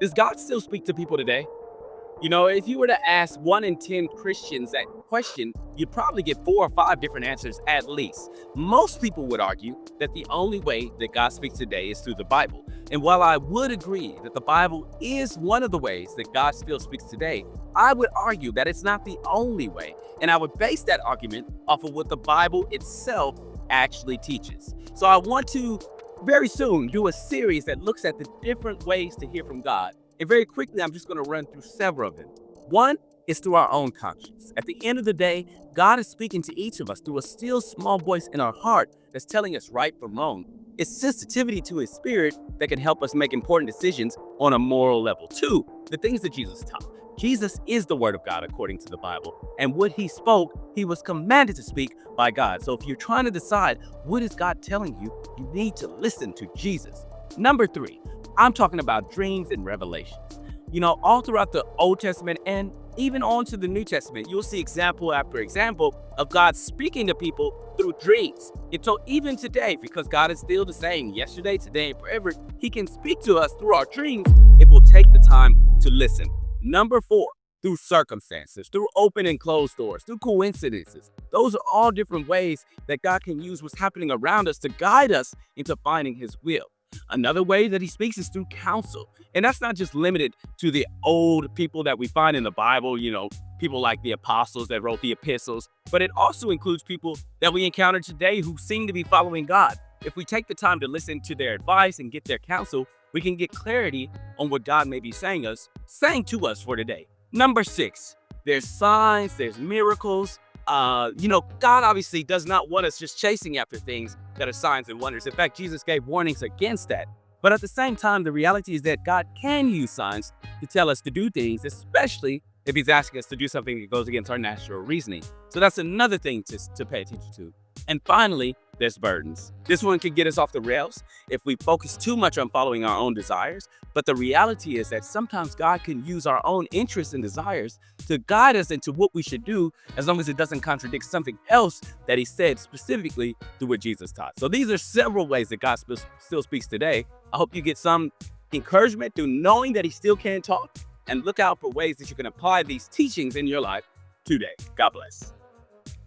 Does God still speak to people today? You know, if you were to ask 1 in 10 Christians that question, you'd probably get 4 or 5 different answers at least. Most people would argue that the only way that God speaks today is through the Bible. And while I would agree that the Bible is one of the ways that God still speaks today, I would argue that it's not the only way. And I would base that argument off of what the Bible itself actually teaches. So I want to very soon do a series that looks at the different ways to hear from God. And very quickly, I'm just going to run through several of them. One is through our own conscience. At the end of the day, God is speaking to each of us through a still small voice in our heart that's telling us right from wrong. It's sensitivity to his spirit that can help us make important decisions on a moral level. Two, the things that Jesus taught. Jesus is the word of God according to the Bible. And what he spoke, he was commanded to speak by God. So if you're trying to decide what is God telling you, you need to listen to Jesus. Number three, I'm talking about dreams and revelations. You know, all throughout the Old Testament and even on to the New Testament, you'll see example after example of God speaking to people through dreams. And so even today, because God is still the same yesterday, today, and forever, he can speak to us through our dreams if we'll take the time to listen. Number four, through circumstances, through open and closed doors, through coincidences. Those are all different ways that God can use what's happening around us to guide us into finding his will. Another way that he speaks is through counsel. And that's not just limited to the old people that we find in the Bible, you know, people like the apostles that wrote the epistles, but it also includes people that we encounter today who seem to be following God. If we take the time to listen to their advice and get their counsel, we can get clarity on what God may be saying to us for today. Number six, there's signs, there's miracles. God obviously does not want us just chasing after things that are signs and wonders. In fact, Jesus gave warnings against that. But at the same time, the reality is that God can use signs to tell us to do things, especially if he's asking us to do something that goes against our natural reasoning. So that's another thing to pay attention to. And finally, there's burdens. This one can get us off the rails if we focus too much on following our own desires. But the reality is that sometimes God can use our own interests and desires to guide us into what we should do, as long as it doesn't contradict something else that he said specifically through what Jesus taught. So these are several ways that God still speaks today. I hope you get some encouragement through knowing that he still can talk, and look out for ways that you can apply these teachings in your life today. God bless.